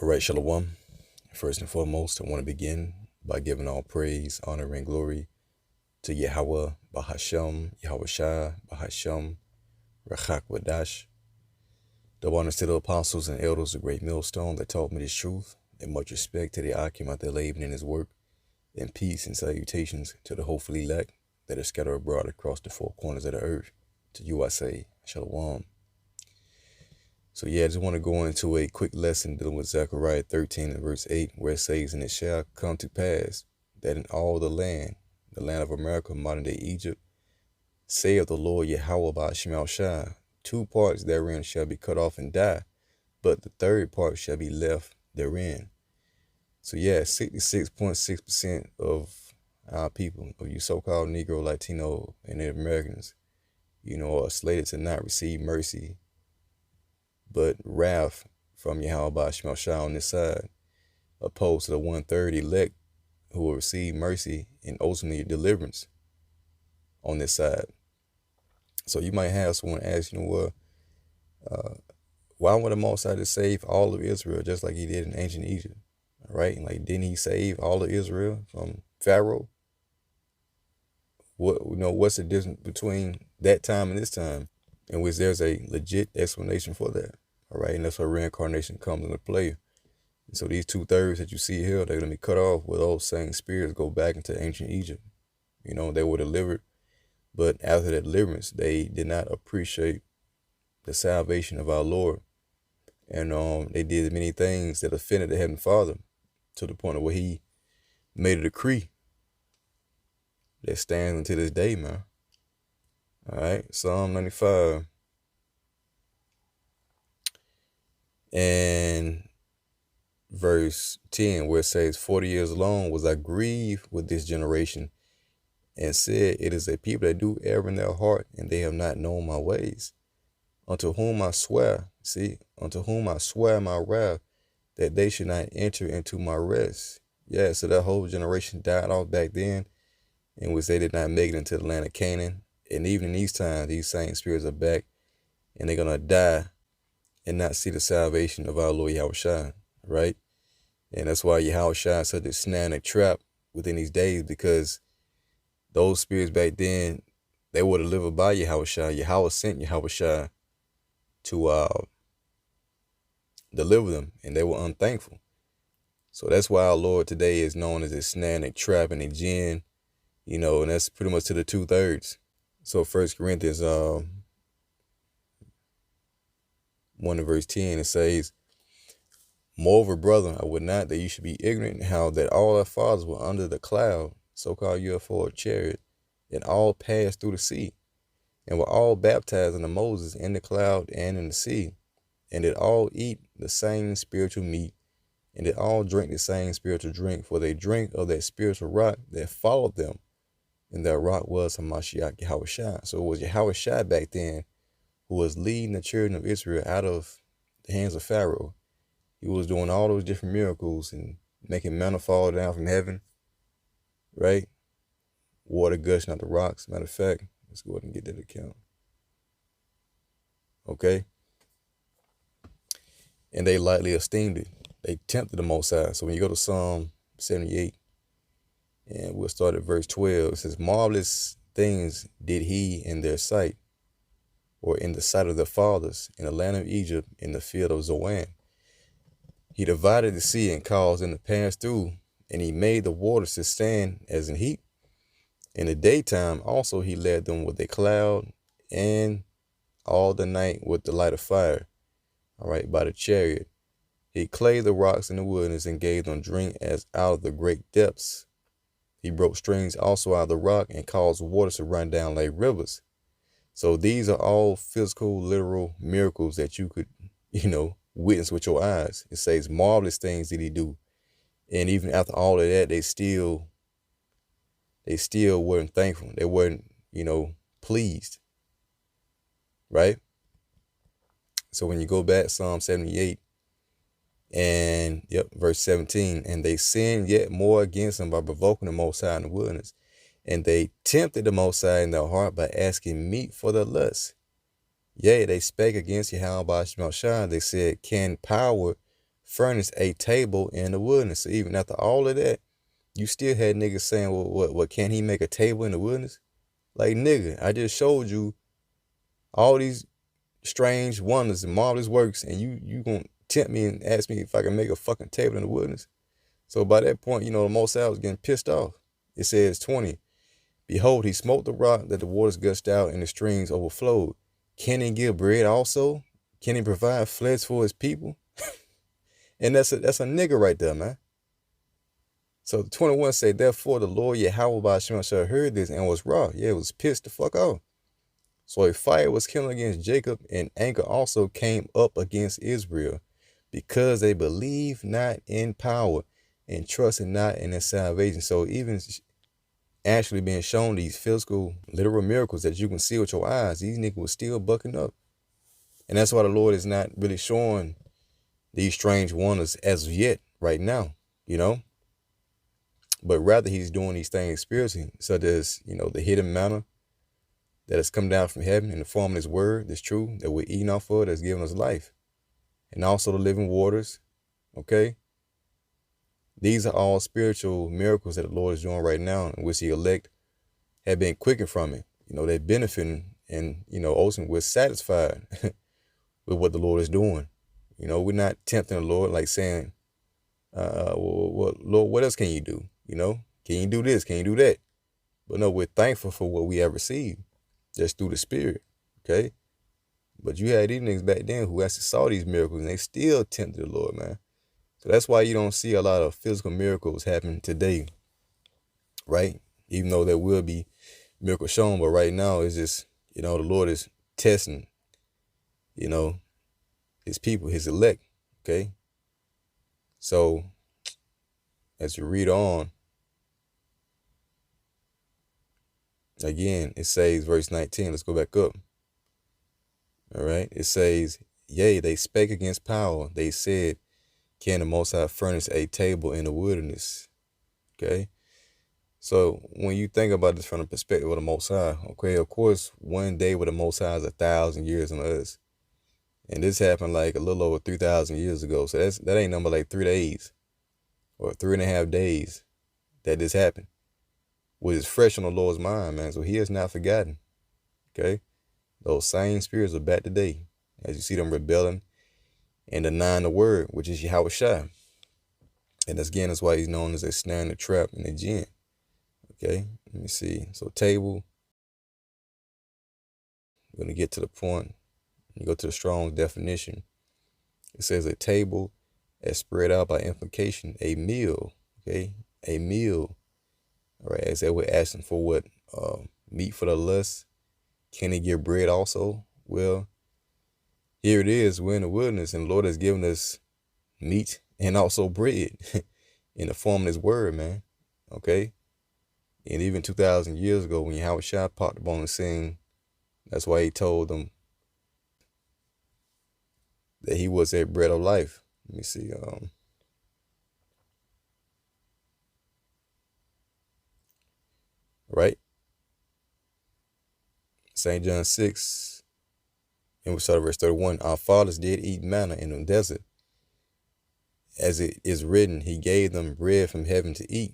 All right, Shalom. First and foremost, I want to begin by giving all praise, honor, and glory to Yahweh, Bahashem, Yahweh Shai, Bahashem, Rachak Wadash. Double honors to the apostles and elders, the great millstone that taught me this truth, and much respect to the Akim out there laboring in his work, and peace and salutations to the hopefully elect that are scattered abroad across the four corners of the earth. To you I say, Shalom. So I just want to go into a quick lesson dealing with Zechariah 13 and verse 8, where it says, "And it shall come to pass that in all the land of America, modern day Egypt, saith the Lord Yahweh by Shemel Shai, two parts therein shall be cut off and die, but the third part shall be left therein." So 66.6% of our people, of you so-called Negro, Latino, and Native Americans, are slated to not receive mercy, but wrath from Yahweh by Shemel Shai on this side, opposed to the 1/3 elect who will receive mercy and ultimately deliverance on this side. So you might have someone ask, why would the Most High just save all of Israel just like he did in ancient Egypt? All right, and didn't he save all of Israel from Pharaoh? What's the difference between that time and this time, in which there's a legit explanation for that? All right, and that's where reincarnation comes into play. And so these 2/3 that you see here, they're going to be cut off where those same spirits go back into ancient Egypt. They were delivered, but after that deliverance, they did not appreciate the salvation of our Lord. And they did many things that offended the Heavenly Father to the point of where he made a decree that stands until this day, man. All right, Psalm 95. And verse 10, where it says, 40 years long was I grieved with this generation, and said, it is a people that do err in their heart, and they have not known my ways. Unto whom I swear my wrath, that they should not enter into my rest. Yeah, so that whole generation died off back then, in which they did not make it into the land of Canaan. And even in these times, these same spirits are back, and they're going to die and not see the salvation of our Lord Yahweh Shai, right? And that's why Yahweh Shai is such a snare and a trap within these days, because those spirits back then, they were delivered by Yahweh Shai. Yahweh sent Yahweh Shai to deliver them, and they were unthankful. So that's why our Lord today is known as a snare and a trap and a jinn, and that's pretty much to the 2/3. So 1 Corinthians 1 and verse 10, it says, "Moreover, brethren, I would not that you should be ignorant how that all our fathers were under the cloud, so-called UFO or chariot, and all passed through the sea, and were all baptized unto Moses in the cloud and in the sea, and did all eat the same spiritual meat, and did all drink the same spiritual drink, for they drank of that spiritual rock that followed them, and that rock was Hamashiach Yahweh Shai." So it was Yahweh Shai back then who was leading the children of Israel out of the hands of Pharaoh. He was doing all those different miracles and making manna fall down from heaven, right? Water gushing out the rocks. Matter of fact, let's go ahead and get that account. Okay? And they lightly esteemed it. They tempted the Most High. So when you go to Psalm 78, and we'll start at verse 12, it says, "Marvelous things did he in their sight, or in the sight of their fathers, in the land of Egypt, in the field of Zoan. He divided the sea and caused them to pass through, and he made the waters to stand as in heap. In the daytime also he led them with a cloud, and all the night with the light of fire, all right, by the chariot. He clave the rocks in the wilderness and gave them drink as out of the great depths. He broke streams also out of the rock and caused waters to run down like rivers." So these are all physical, literal miracles that you could, witness with your eyes. It says marvelous things did he do. And even after all of that, they still weren't thankful. They weren't, pleased. Right? So when you go back, Psalm 78, and verse 17, "And they sinned yet more against him by provoking the Most High in the wilderness. And they tempted the Most High in their heart by asking meat for their lusts. Yea, they spake against Yahweh by Shemel Shai. They said, can power furnished a table in the wilderness. So even after all of that, you still had niggas saying, well, what can't he make a table in the wilderness? Like, nigga, I just showed you all these strange wonders and marvelous works, and you gonna tempt me and ask me if I can make a fucking table in the wilderness? So by that point, the Most High was getting pissed off. It says 20, behold, he smote the rock that the waters gushed out and the streams overflowed. Can he give bread also? Can he provide flesh for his people? And that's a nigga right there, man. So 21 say, therefore the Lord Yahweh Ba'ashem shall heard this and was wroth. Yeah, it was pissed the fuck off. So a fire was kindled against Jacob, and anger also came up against Israel, because they believed not in power and trusted not in their salvation. So even actually being shown these physical, literal miracles that you can see with your eyes, these niggas were still bucking up. And that's why the Lord is not really showing these strange wonders as of yet, right now, But rather he's doing these things spiritually, such as, the hidden manna that has come down from heaven in the form of his word, this truth that we're eating off of, that's giving us life. And also the living waters, okay? These are all spiritual miracles that the Lord is doing right now, in which the elect have been quickened from it. They're benefiting, and, ultimately we're satisfied with what the Lord is doing. We're not tempting the Lord, like saying, well, Lord, what else can you do? Can you do this? Can you do that? But no, we're thankful for what we have received just through the Spirit, okay? But you had these niggas back then who actually saw these miracles, and they still tempted the Lord, man. So that's why you don't see a lot of physical miracles happen today, right? Even though there will be miracles shown, but right now it's just, the Lord is testing, his people, his elect, okay? So as you read on, again, it says, verse 19, let's go back up. All right, it says, yea, they spake against power. They said, can the Most High furnish a table in the wilderness? Okay, so when you think about this from the perspective of the Most High, okay, of course, one day with the Most High is 1,000 years on us. And this happened like a little over 3,000 years ago. So that ain't number like 3 days or 3.5 days that this happened, which is fresh on the Lord's mind, man. So he has not forgotten, okay? Those same spirits are back today, as you see them rebelling and denying the word, which is Yahweh Shai. And again, that's why he's known as a snare and a trap and a jinn. Okay, let me see. So table, we're going to get to the point. You go to the Strong's definition. It says a table as spread out by implication, a meal, okay? A meal, all right, as they were asking for what? Meat for the lust. Can he give bread also? Well, here it is. We're in the wilderness, and the Lord has given us meat and also bread in the form of his word, man. Okay? And even 2,000 years ago, when Yahweh Shai popped up on the scene, that's why he told them that he was a bread of life. Let me see. Right? St. John 6, and we start at verse 31. Our fathers did eat manna in the desert. As it is written, he gave them bread from heaven to eat.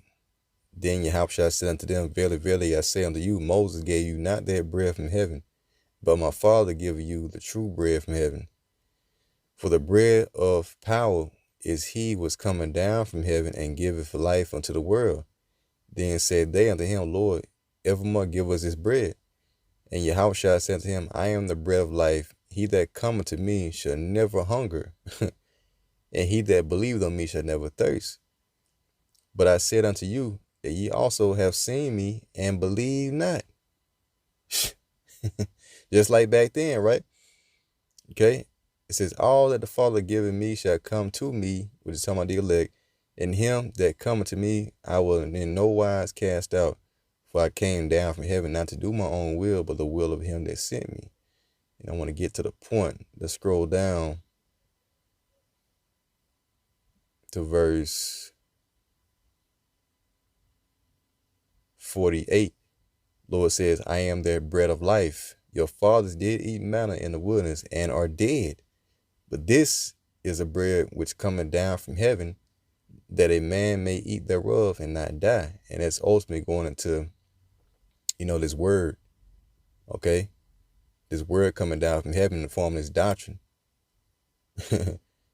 Then Yahweh said unto them, verily, verily, I say unto you, Moses gave you not that bread from heaven, but my Father giveth you the true bread from heaven. For the bread of power is he was coming down from heaven and giveth life unto the world. Then said they unto him, Lord, evermore give us this bread. And Yahweh said unto him, I am the bread of life. He that cometh to me shall never hunger, and he that believeth on me shall never thirst. But I said unto you, that ye also have seen me and believe not. Just like back then, right? Okay. It says, all that the Father giveth me shall come to me, which is talking about the elect, and him that cometh to me I will in no wise cast out. For I came down from heaven not to do my own will, but the will of him that sent me. And I want to get to the point. Let's scroll down to verse 48. Lord says, I am their bread of life. Your fathers did eat manna in the wilderness and are dead. But this is a bread which cometh down from heaven, that a man may eat thereof and not die. And that's ultimately going into, this word, okay? This word coming down from heaven in the form of this doctrine,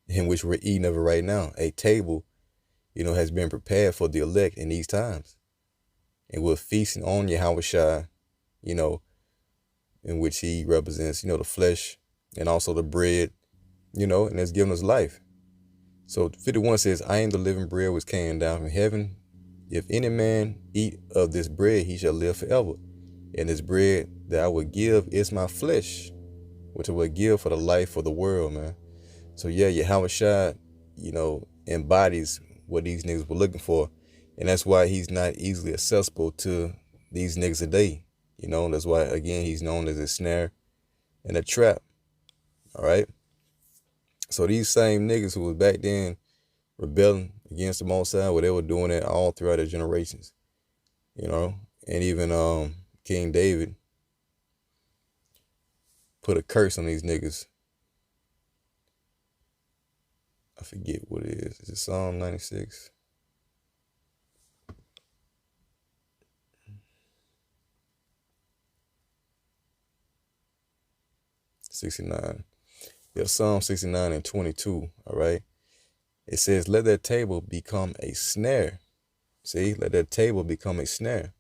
in which we're eating of it right now. A table, has been prepared for the elect in these times. And we're feasting on Yahweh Shai, in which he represents, the flesh and also the bread, and that's giving us life. So 51 says, I am the living bread which came down from heaven. If any man eat of this bread, he shall live forever. And this bread that I will give is my flesh, which I will give for the life of the world, man. So yeah, Yahweh Shai, embodies what these niggas were looking for. And that's why he's not easily accessible to these niggas today. That's why, again, he's known as a snare and a trap. All right. So these same niggas who was back then rebelling against the Most High, they were doing it all throughout their generations, and even King David put a curse on these niggas. I forget what it is. Is it Psalm 96? '69. Yeah, Psalm 69 and 22. All right. It says, let that table become a snare. See, let that table become a snare.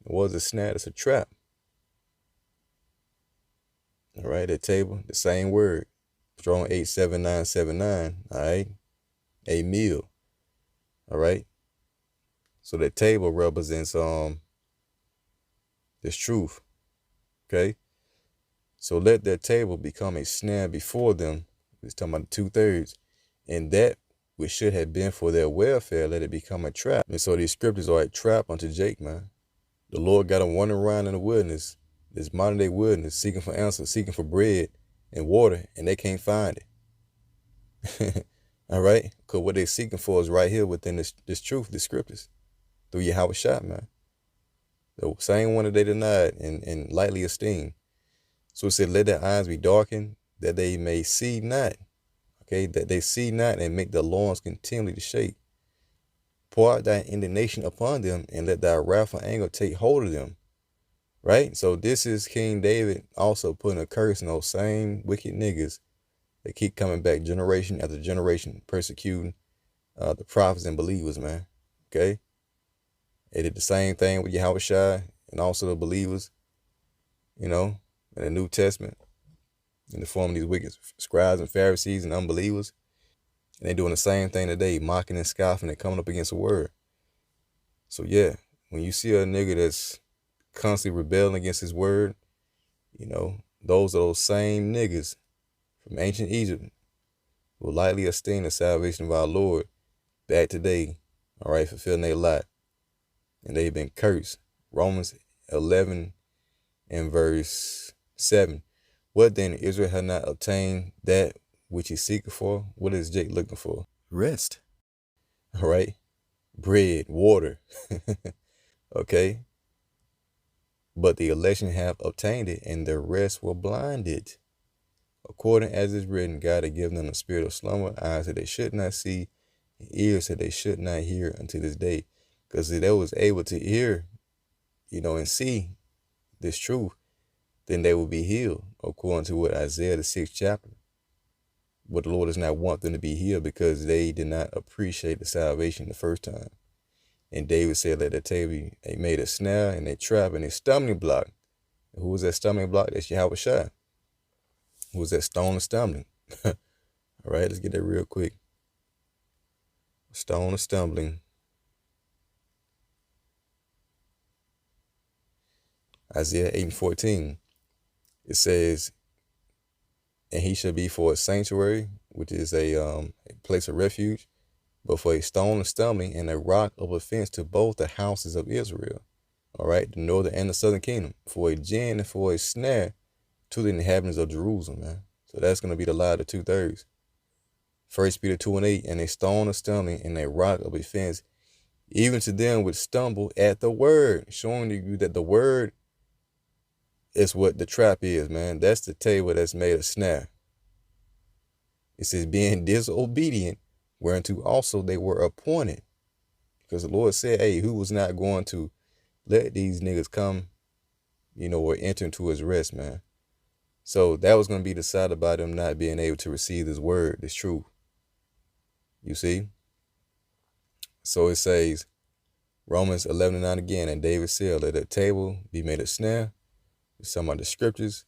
What is a snare? It's a trap. All right, that table, the same word. Strong 87979. All right. A meal. All right. So that table represents this truth. Okay. So let that table become a snare before them. He's talking about the 2/3. And that which should have been for their welfare, let it become a trap. And so these scriptures are a trap unto Jake, man. The Lord got them wandering around in the wilderness, this modern day wilderness, seeking for answers, seeking for bread and water, and they can't find it. All right? Because what they're seeking for is right here within this truth, the scriptures, through Yahweh Shai, man. The same one that they denied and lightly esteemed. So it said, let their eyes be darkened, that they may see not. Okay, that they see not, and make their loins continually to shake. Pour out thy indignation upon them, and let thy wrathful anger take hold of them. Right? So this is King David also putting a curse on those same wicked niggas that keep coming back generation after generation, persecuting the prophets and believers, man. Okay? They did the same thing with Yahweh Shai and also the believers, in the New Testament, in the form of these wicked scribes and Pharisees and unbelievers. And they're doing the same thing today, mocking and scoffing and coming up against the word. So yeah, when you see a nigga that's constantly rebelling against his word, those are those same niggas from ancient Egypt who lightly esteem the salvation of our Lord back today, all right, fulfilling their lot. And they've been cursed. Romans 11 and verse 7. What then? Israel had not obtained that which he seeketh for. What is Jake looking for? Rest. All right. Bread, water. Okay. But the election have obtained it, and the rest were blinded. According as is written, God had given them a spirit of slumber, eyes that they should not see, and ears that they should not hear unto this day. Because if they was able to hear, and see this truth, then they will be healed, according to what Isaiah the 6th chapter. But the Lord does not want them to be healed because they did not appreciate the salvation the first time. And David said, let the table they made a snare and a trap and a stumbling block. And who was that stumbling block? That's Yahweh Shai. Who was that stone of stumbling? All right, let's get that real quick. Stone of stumbling. Isaiah 8:14. It says, and he shall be for a sanctuary, which is a place of refuge, but for a stone of stumbling and a rock of offense to both the houses of Israel. All right, the northern and the southern kingdom, for a gin and for a snare to the inhabitants of Jerusalem, man. So that's going to be the lie of the 2/3. 1 Peter 2:8, and a stone of stumbling and a rock of offense, even to them which stumble at the word, showing you that the word is what the trap is, man. That's the table that's made a snare. It says being disobedient, whereunto also they were appointed. Because the Lord said, hey, who was not going to let these niggas come, or enter into his rest, man. So that was going to be decided by them not being able to receive this word, this truth. You see? So it says, Romans 11:9 again, and David said, let a table be made a snare, some of the scriptures,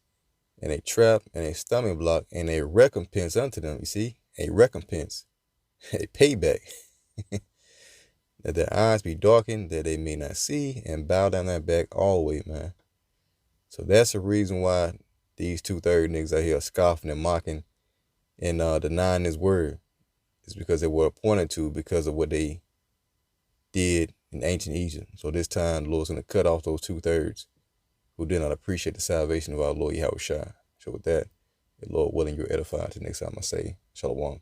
and a trap, and a stumbling block, and a recompense unto them. You see? A recompense, a payback. That their eyes be darkened, that they may not see, and bow down their back always, man. So that's the reason why these 2/3 niggas out here are scoffing and mocking and denying his word. It's because they were appointed to because of what they did in ancient Egypt. So this time, the Lord's going to cut off those 2/3 who did not appreciate the salvation of our Lord Yahweh Shai. So with that, the Lord willing, you're edified. Till next time I say, Shalom.